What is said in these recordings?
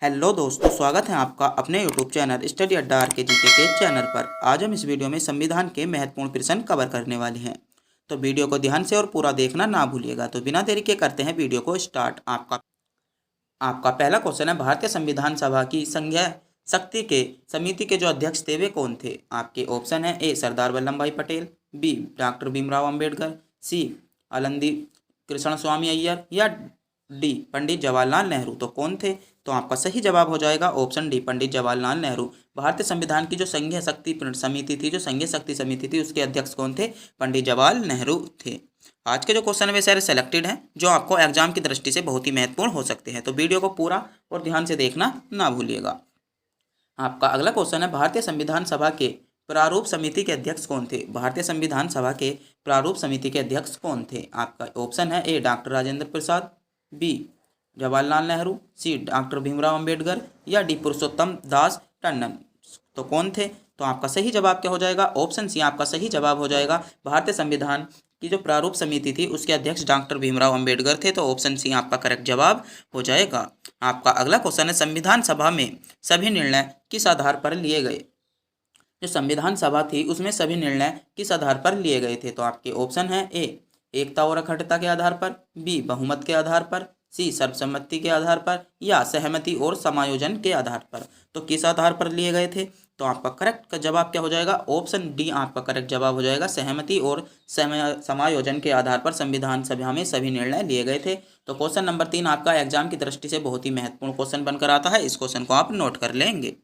Hello दोस्तों, स्वागत है आपका अपने यूट्यूब चैनल स्टडी अड्डा के जीके के चैनल पर। आज हम इस वीडियो में संविधान के महत्वपूर्ण प्रश्न कवर करने वाले हैं, तो वीडियो को ध्यान से और पूरा देखना ना भूलिएगा। तो बिना देरी के करते हैं वीडियो को स्टार्ट। आपका पहला क्वेश्चन है, भारतीय संविधान सभा की संघीय शक्ति के समिति के जो अध्यक्ष थे वे कौन थे? आपके ऑप्शन है ए सरदार वल्लभ भाई पटेल, बी डॉक्टर भीमराव अंबेडकर, सी आनंदी कृष्ण स्वामी अय्यर या डी पंडित जवाहरलाल नेहरू। तो कौन थे? तो आपका सही जवाब हो जाएगा ऑप्शन डी पंडित जवाहरलाल नेहरू। भारतीय संविधान की जो संघीय शक्ति समिति थी, जो संघीय शक्ति समिति थी, उसके अध्यक्ष कौन थे? पंडित जवाहरलाल नेहरू थे। आज के जो क्वेश्चन है वे सारे सेलेक्टेड हैं, जो आपको एग्जाम की दृष्टि से बहुत ही महत्वपूर्ण हो सकते हैं, तो वीडियो को पूरा और ध्यान से देखना ना भूलिएगा। आपका अगला क्वेश्चन है, भारतीय संविधान सभा के प्रारूप समिति के अध्यक्ष कौन थे? भारतीय संविधान सभा के प्रारूप समिति के अध्यक्ष कौन थे? आपका ऑप्शन है ए डॉक्टर राजेंद्र प्रसाद, बी जवाहरलाल नेहरू, सी डॉक्टर भीमराव अंबेडकर या डी पुरुषोत्तम दास टंडन। तो कौन थे? तो आपका सही जवाब क्या हो जाएगा? ऑप्शन सी आपका सही जवाब हो जाएगा। भारतीय संविधान की जो प्रारूप समिति थी उसके अध्यक्ष डॉक्टर भीमराव अंबेडकर थे, तो ऑप्शन सी आपका करेक्ट जवाब हो जाएगा। आपका अगला क्वेश्चन है, संविधान सभा में सभी निर्णय किस आधार पर लिए गए? जो संविधान सभा थी उसमें सभी निर्णय किस आधार पर लिए गए थे? तो आपके ऑप्शन है ए एकता और अखंडता के आधार पर, बी बहुमत के आधार पर, सी सर्वसम्मति के आधार पर या सहमति और समायोजन के आधार पर। तो किस आधार पर लिए गए थे? तो आपका करेक्ट जवाब क्या हो जाएगा? ऑप्शन डी आपका करेक्ट जवाब हो जाएगा। सहमति और समायोजन के आधार पर संविधान सभा में सभी निर्णय लिए गए थे। तो क्वेश्चन नंबर 3 आपका एग्जाम की दृष्टि से बहुत ही महत्वपूर्ण क्वेश्चन बनकर आता है, इस क्वेश्चन को आप नोट कर लेंगे।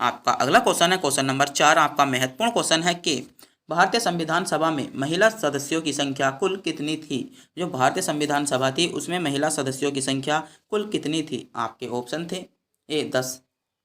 आपका अगला क्वेश्चन है, क्वेश्चन नंबर 4 आपका महत्वपूर्ण क्वेश्चन है कि भारतीय संविधान सभा में महिला सदस्यों की संख्या कुल कितनी थी? जो भारतीय संविधान सभा थी उसमें महिला सदस्यों की संख्या कुल कितनी थी? आपके ऑप्शन थे ए 10,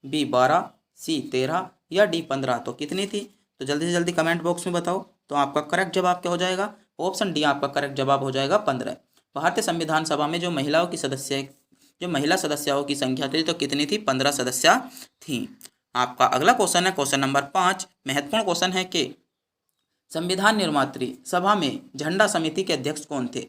बी 12, सी 13 या डी 15। तो कितनी थी? तो जल्दी से जल्दी कमेंट बॉक्स में बताओ। तो आपका करेक्ट जवाब क्या हो जाएगा? ऑप्शन डी आपका करेक्ट जवाब हो जाएगा 15। भारतीय संविधान सभा में जो महिला सदस्यों की संख्या थी तो कितनी थी? 15 सदस्य थी। आपका अगला क्वेश्चन है, क्वेश्चन नंबर 5 महत्वपूर्ण क्वेश्चन है कि संविधान निर्मात्री सभा में झंडा समिति के अध्यक्ष कौन थे?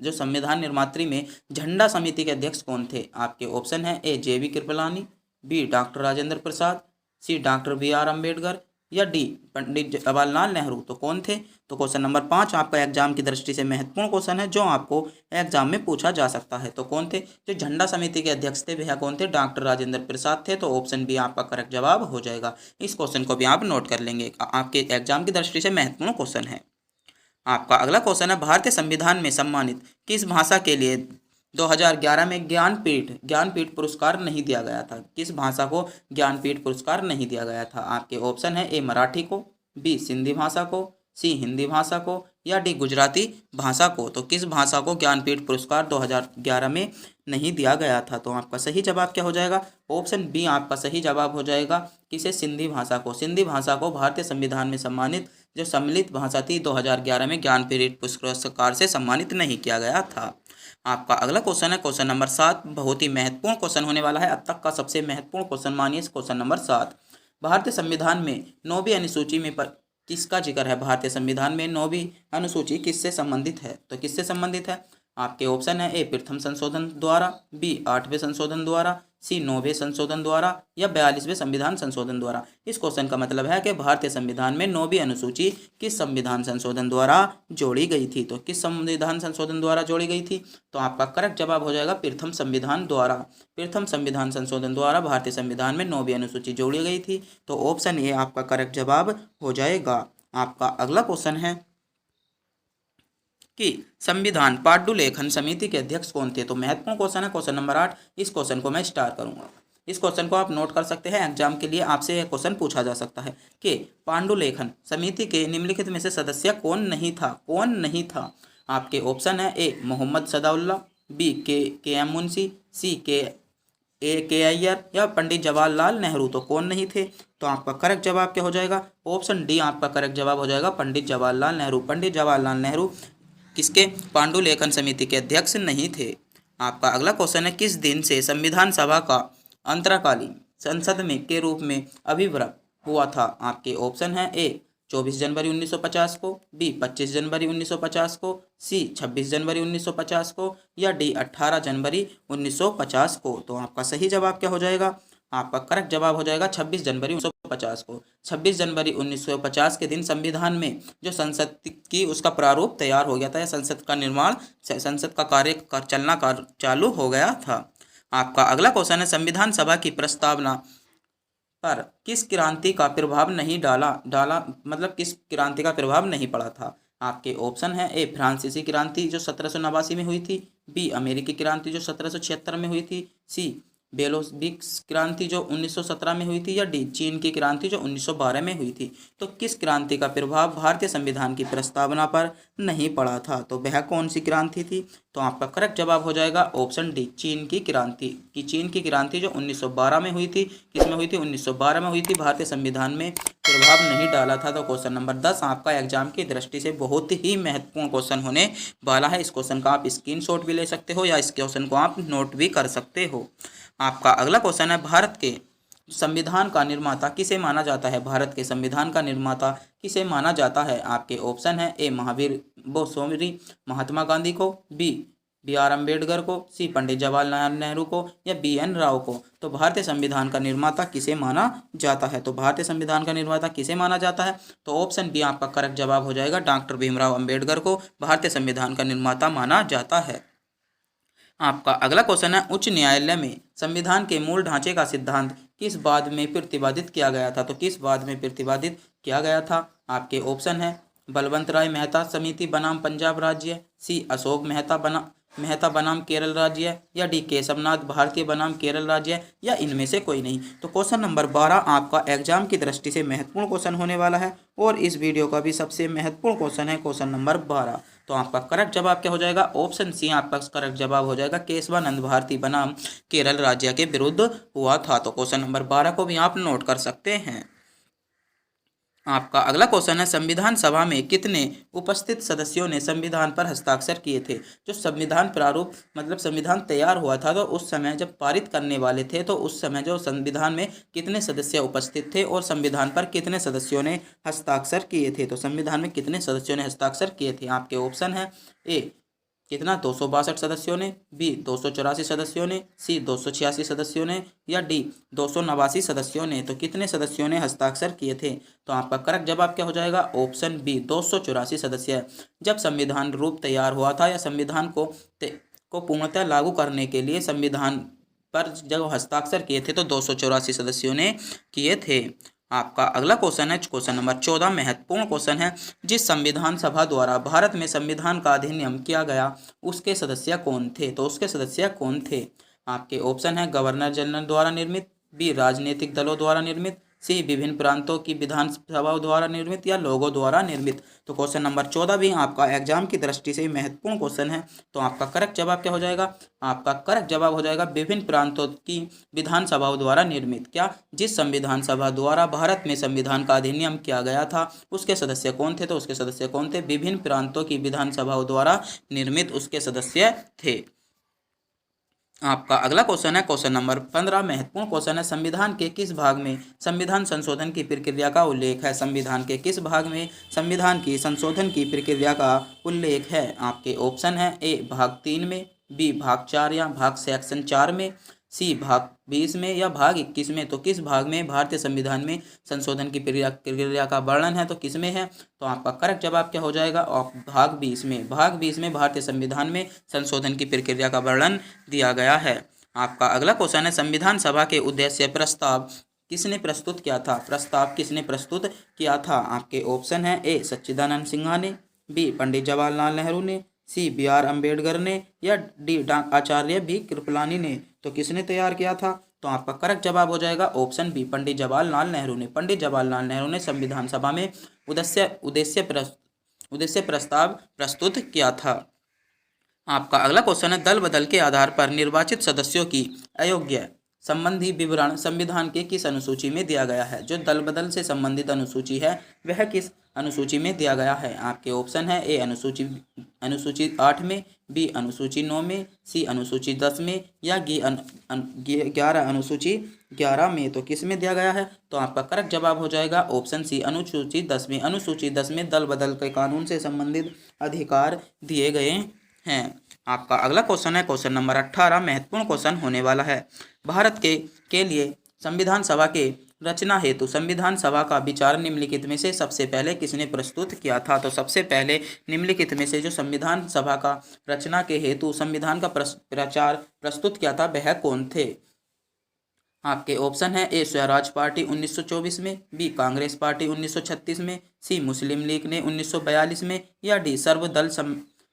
जो संविधान निर्मात्री में झंडा समिति के अध्यक्ष कौन थे? आपके ऑप्शन है ए जेबी कृपलानी, बी डॉक्टर राजेंद्र प्रसाद, सी डॉक्टर BR अम्बेडकर या डी पंडित जवाहरलाल नेहरू। तो कौन थे? तो क्वेश्चन नंबर 5 आपका एग्जाम की दृष्टि से महत्वपूर्ण क्वेश्चन है, जो आपको एग्जाम में पूछा जा सकता है। तो कौन थे? जो झंडा समिति के अध्यक्ष थे वह कौन थे? डॉक्टर राजेंद्र प्रसाद थे। तो ऑप्शन बी आपका करेक्ट जवाब हो जाएगा। इस क्वेश्चन को भी आप नोट कर लेंगे, आपके एग्जाम की दृष्टि से महत्वपूर्ण क्वेश्चन है। आपका अगला क्वेश्चन है, भारतीय संविधान में सम्मानित किस भाषा के लिए 2011 में ज्ञानपीठ पुरस्कार नहीं दिया गया था? किस भाषा को ज्ञानपीठ पुरस्कार नहीं दिया गया था? आपके ऑप्शन है ए मराठी को, बी सिंधी भाषा को, सी हिंदी भाषा को या डी गुजराती भाषा को। तो किस भाषा को ज्ञानपीठ पुरस्कार 2011 में नहीं दिया गया था? तो आपका सही जवाब क्या हो जाएगा? ऑप्शन बी आपका सही जवाब हो जाएगा। किसे? सिंधी भाषा को। सिंधी भाषा को भारतीय संविधान में सम्मानित जो सम्मिलित भाषा थी 2011 में ज्ञानपीठ पुरस्कार से सम्मानित नहीं किया गया था। आपका अगला क्वेश्चन है, क्वेश्चन नंबर 7 बहुत ही महत्वपूर्ण क्वेश्चन होने वाला है, अब तक का सबसे महत्वपूर्ण क्वेश्चन मानिए क्वेश्चन नंबर 7। भारतीय संविधान में 9वीं अनुसूची में किसका जिक्र है? भारतीय संविधान में 9वीं अनुसूची किससे संबंधित है? तो किससे संबंधित है? आपके ऑप्शन है ए प्रथम संशोधन द्वारा, बी 8वें संशोधन द्वारा, सी 9वें संशोधन द्वारा या 42वें संविधान संशोधन द्वारा। इस क्वेश्चन का मतलब है कि भारतीय संविधान में 9वीं अनुसूची किस संविधान संशोधन द्वारा जोड़ी गई थी? तो किस संविधान संशोधन द्वारा जोड़ी गई थी? तो आपका करेक्ट जवाब हो जाएगा प्रथम संविधान द्वारा। प्रथम संविधान संशोधन द्वारा भारतीय संविधान में 9वीं अनुसूची जोड़ी गई थी। तो ऑप्शन ए आपका करेक्ट जवाब हो जाएगा। आपका अगला क्वेश्चन है कि संविधान पांडुलेखन समिति के अध्यक्ष कौन थे? तो महत्वपूर्ण क्वेश्चन है, क्वेश्चन नंबर 8। इस क्वेश्चन को मैं स्टार करूंगा। इस क्वेश्चन को आप नोट कर सकते हैं, एग्जाम के लिए आपसे यह क्वेश्चन पूछा जा सकता है कि पांडुलेखन समिति के निम्नलिखित में से सदस्य कौन नहीं था? कौन नहीं था? आपके ऑप्शन है ए मोहम्मद सदाउल्ला, बी के एम मुंशी, सी के अय्यर या पंडित जवाहरलाल नेहरू। तो कौन नहीं थे? तो आपका करेक्ट जवाब क्या हो जाएगा? ऑप्शन डी आपका करेक्ट जवाब हो जाएगा पंडित जवाहरलाल नेहरू। पंडित जवाहरलाल नेहरू किसके? पांडुलेखन समिति के अध्यक्ष नहीं थे। आपका अगला क्वेश्चन है, किस दिन से संविधान सभा का अंतराकालीन संसद में के रूप में अभिव्यक्त हुआ था? आपके ऑप्शन है ए 24 जनवरी 1950 को, बी 25 जनवरी 1950 को, सी 26 जनवरी 1950 को, या डी 18 जनवरी 1950 को। तो आपका सही जवाब क्या हो जाएगा? आपका करेक्ट जवाब हो जाएगा 26 जनवरी 1950 को। 26 जनवरी 1950 के दिन संविधान में जो संसद की उसका प्रारूप तैयार हो गया था, या संसद का निर्माण, संसद का कार्य चलना चालू हो गया था। आपका अगला क्वेश्चन है, संविधान सभा की प्रस्तावना पर किस क्रांति का प्रभाव नहीं डाला मतलब किस क्रांति का प्रभाव नहीं पड़ा था? आपके ऑप्शन है, ए फ्रांसीसी क्रांति जो 1789 में हुई थी, बी अमेरिकी क्रांति जो 1776 में हुई थी, सी बेलोविक क्रांति जो 1917 में हुई थी, या डी चीन की क्रांति जो 1912 में हुई थी। तो किस क्रांति का प्रभाव भारतीय संविधान की प्रस्तावना पर नहीं पड़ा था? तो वह कौन सी क्रांति थी? तो आपका करेक्ट जवाब हो जाएगा ऑप्शन डी चीन की क्रांति। चीन की क्रांति जो 1912 में हुई थी, किसमें हुई थी? 1912 में हुई थी। भारतीय संविधान में प्रभाव नहीं डाला था। तो क्वेश्चन नंबर 10 आपका एग्जाम की दृष्टि से बहुत ही महत्वपूर्ण क्वेश्चन होने वाला है। इस क्वेश्चन का आप स्क्रीनशॉट भी ले सकते हो, या इस क्वेश्चन को आप नोट भी कर सकते हो। आपका अगला क्वेश्चन है, भारत के संविधान का निर्माता किसे माना जाता है? भारत के संविधान का निर्माता किसे माना जाता है? आपके ऑप्शन है, ए महावीर बोसोरी महात्मा गांधी को, बी आर अम्बेडकर को, सी पंडित जवाहरलाल नेहरू को, या बी एन राव को। तो भारतीय संविधान का निर्माता किसे माना जाता है? तो भारतीय संविधान का निर्माता किसे माना जाता है? तो ऑप्शन बी आपका करेक्ट जवाब हो जाएगा, डॉक्टर भीमराव अम्बेडकर को भारतीय संविधान का निर्माता माना जाता है। आपका अगला क्वेश्चन है, उच्च न्यायालय में संविधान के मूल ढांचे का सिद्धांत किस वाद में प्रतिपादित किया गया था? तो किस वाद में प्रतिपादित किया गया था? आपके ऑप्शन है, बलवंत राय मेहता समिति बनाम पंजाब राज्य, सी अशोक मेहता बनाम केरल राज्य, या डी केशवनाथ भारतीय बनाम केरल राज्य, या इनमें से कोई नहीं। तो क्वेश्चन नंबर 12 आपका एग्जाम की दृष्टि से महत्वपूर्ण क्वेश्चन होने वाला है, और इस वीडियो का भी सबसे महत्वपूर्ण क्वेश्चन है क्वेश्चन नंबर 12। तो आपका करेक्ट जवाब क्या हो जाएगा? ऑप्शन सी आपका करेक्ट जवाब हो जाएगा, केशवानंद भारती बनाम केरल राज्य के विरुद्ध हुआ था। तो क्वेश्चन नंबर 12 को भी आप नोट कर सकते हैं। आपका अगला क्वेश्चन है, संविधान सभा में कितने उपस्थित सदस्यों ने संविधान पर हस्ताक्षर किए थे? जो संविधान प्रारूप मतलब संविधान तैयार हुआ था, तो उस समय जब पारित करने वाले थे, तो उस समय जो संविधान में कितने सदस्य उपस्थित थे और संविधान पर कितने सदस्यों ने हस्ताक्षर किए थे? तो संविधान में कितने सदस्यों ने हस्ताक्षर किए थे? आपके ऑप्शन है, ए कितना 262 सदस्यों ने, बी 284 सदस्यों ने, सी 286 सदस्यों ने, या डी 289 सदस्यों ने। तो कितने सदस्यों ने हस्ताक्षर किए थे? तो आपका करेक्ट जवाब क्या हो जाएगा? ऑप्शन बी 284 सदस्य। जब संविधान रूप तैयार हुआ था, या संविधान को पूर्णतः लागू करने के लिए संविधान पर जब हस्ताक्षर किए थे, तो 284 सदस्यों ने किए थे। आपका अगला क्वेश्चन है क्वेश्चन नंबर 14 महत्वपूर्ण क्वेश्चन है, जिस संविधान सभा द्वारा भारत में संविधान का अधिनियम किया गया उसके सदस्य कौन थे? तो उसके सदस्य कौन थे? आपके ऑप्शन है, गवर्नर जनरल द्वारा निर्मित, बी राजनीतिक दलों द्वारा निर्मित, सी विभिन्न प्रांतों की विधानसभाओं द्वारा निर्मित, या लोगों द्वारा निर्मित। तो क्वेश्चन नंबर 14 भी आपका एग्जाम की दृष्टि से महत्वपूर्ण क्वेश्चन है। तो आपका करेक्ट जवाब क्या हो जाएगा? आपका करेक्ट जवाब हो जाएगा विभिन्न प्रांतों की विधानसभाओं द्वारा निर्मित। क्या? जिस संविधान सभा द्वारा भारत में संविधान का अधिनियम किया गया था उसके सदस्य कौन थे? तो उसके सदस्य कौन थे? विभिन्न प्रांतों की विधानसभाओं द्वारा निर्मित उसके सदस्य थे। आपका अगला क्वेश्चन है क्वेश्चन नंबर 15 महत्वपूर्ण क्वेश्चन है, संविधान के किस भाग में संविधान संशोधन की प्रक्रिया का उल्लेख है? संविधान के किस भाग में संविधान की संशोधन की प्रक्रिया का उल्लेख है? आपके ऑप्शन है, ए भाग 3 में, बी भाग 4 या भाग सेक्शन 4 में, सी भाग 20 में, या भाग 21 में। तो किस भाग में भारतीय संविधान में संशोधन की प्रक्रिया का वर्णन है? तो किस में है? तो आपका करेक्ट जवाब क्या हो जाएगा? और भाग 20 में। भाग 20 में भारतीय संविधान में संशोधन की प्रक्रिया का वर्णन दिया गया है। आपका अगला क्वेश्चन है, संविधान सभा के उद्देश्य प्रस्ताव किसने प्रस्तुत किया था? प्रस्ताव किसने प्रस्तुत किया था? आपके ऑप्शन है, ए सच्चिदानंद सिन्हा ने, बी पंडित जवाहरलाल नेहरू ने, सी बी आर अम्बेडकर ने, या डी आचार्य बी कृपलानी ने। तो किसने तैयार किया था? तो आपका करेक्ट जवाब हो जाएगा ऑप्शन बी पंडित जवाहरलाल नेहरू ने। पंडित जवाहरलाल नेहरू ने संविधान सभा में उद्देश्य प्रस्ताव प्रस्तुत किया था। आपका अगला क्वेश्चन है, दल बदल के आधार पर निर्वाचित सदस्यों की अयोग्य संबंधी विवरण संविधान के किस अनुसूची में दिया गया है। जो दल बदल से संबंधित अनुसूची है वह किस अनुसूची में दिया गया है। आपके ऑप्शन है ए अनुसूची 8 में, बी अनुसूची 9 में, सी अनुसूची 10 में या 11 अनुसूची 11 में। तो किस में दिया गया है, तो आपका करेक्ट जवाब हो जाएगा ऑप्शन सी अनुसूची 10 में। अनुसूची 10 में दल बदल के कानून से संबंधित अधिकार दिए गए हैं। आपका अगला क्वेश्चन है क्वेश्चन नंबर 18, महत्वपूर्ण क्वेश्चन होने वाला है। भारत के लिए संविधान सभा के रचना हेतु संविधान सभा का विचार निम्नलिखित में से सबसे पहले किसने प्रस्तुत किया था। तो सबसे पहले निम्नलिखित में से जो संविधान सभा का रचना के हेतु संविधान का विचार प्रस्तुत किया था वह कौन थे। आपके ऑप्शन है ए स्वराज पार्टी 1924 में, बी कांग्रेस पार्टी 1936 में, सी मुस्लिम लीग ने 1942 में या डी सर्वदल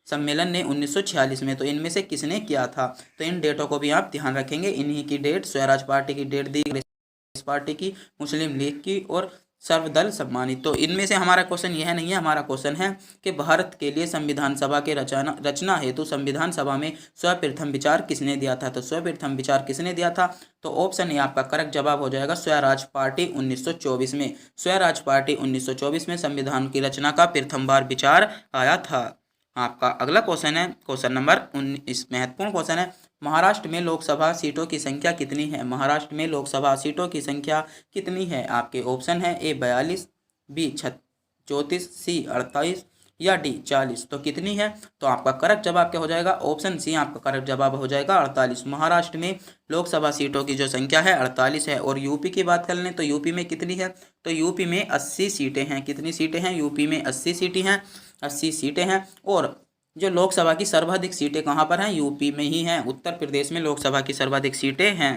सम्मेलन ने 1946 में। तो इनमें से किसने किया था। तो इन डेटों को भी आप ध्यान रखेंगे। इन्हीं की डेट, स्वराज पार्टी की डेट दी, कांग्रेस पार्टी की, मुस्लिम लीग की और सर्वदल सम्मानित। तो इनमें से हमारा क्वेश्चन यह नहीं है। हमारा क्वेश्चन है कि भारत के लिए संविधान सभा के रचना हेतु संविधान सभा में सर्वप्रथम विचार किसने दिया था। तो सर्वप्रथम विचार किसने दिया था, तो ऑप्शन ए आपका करेक्ट जवाब हो जाएगा स्वराज पार्टी 1924 में। स्वराज पार्टी 1924 में संविधान की रचना का प्रथम बार विचार आया था। आपका अगला क्वेश्चन है क्वेश्चन नंबर 19, महत्वपूर्ण क्वेश्चन है। महाराष्ट्र में लोकसभा सीटों की संख्या कितनी है। महाराष्ट्र में लोकसभा सीटों की संख्या कितनी है। आपके ऑप्शन है ए 42, बी 34, सी 48 या डी 40। तो कितनी है, तो आपका करेक्ट जवाब क्या हो जाएगा, ऑप्शन सी आपका करेक्ट जवाब हो जाएगा 48। महाराष्ट्र में लोकसभा सीटों की जो संख्या है 48 है। और यूपी की बात कर लें तो यूपी में कितनी है, तो यूपी में 80 सीटें हैं। कितनी सीटें हैं, यूपी में 80 सीटें हैं, 80 सीटें हैं। और जो लोकसभा की सर्वाधिक सीटें कहाँ पर हैं, यूपी में ही हैं। उत्तर प्रदेश में लोकसभा की सर्वाधिक सीटें हैं।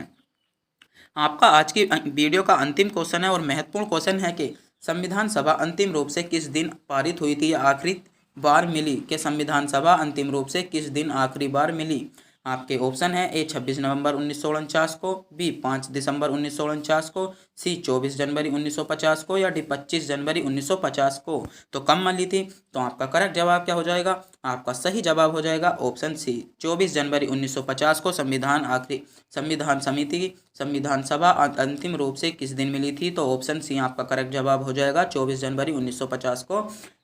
आपका आज की वीडियो का अंतिम क्वेश्चन है और महत्वपूर्ण क्वेश्चन है कि संविधान सभा अंतिम रूप से किस दिन पारित हुई थी या आखिरी बार मिली। कि संविधान सभा अंतिम रूप से किस दिन आखिरी बार मिली। आपके ऑप्शन है ए 26 नवंबर 1949 को, बी 5 दिसंबर 1949 को, सी 24 जनवरी 1950 को या डी 25 जनवरी 1950 को। तो कब मिली थी, तो आपका करेक्ट जवाब क्या हो जाएगा, आपका सही जवाब हो जाएगा ऑप्शन सी 24 जनवरी 1950 को संविधान समिति संविधान सभा अंतिम रूप से किस दिन मिली थी। तो ऑप्शन सी आपका करेक्ट जवाब हो जाएगा 24 जनवरी 1950 को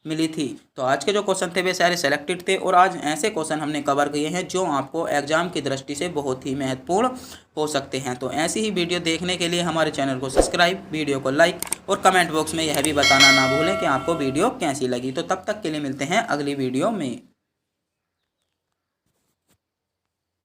मिली थी। तो आज के जो क्वेश्चन थे वे सारे सेलेक्टेड थे और आज ऐसे क्वेश्चन हमने कवर किए हैं जो आपको एग्जाम की दृष्टि से बहुत ही महत्वपूर्ण हो सकते हैं। तो ऐसी ही वीडियो देखने के लिए हमारे चैनल को सब्सक्राइब, वीडियो को लाइक और कमेंट बॉक्स में यह भी बताना ना भूलें कि आपको वीडियो कैसी लगी। तो तब तक के लिए मिलते हैं अगली वीडियो में।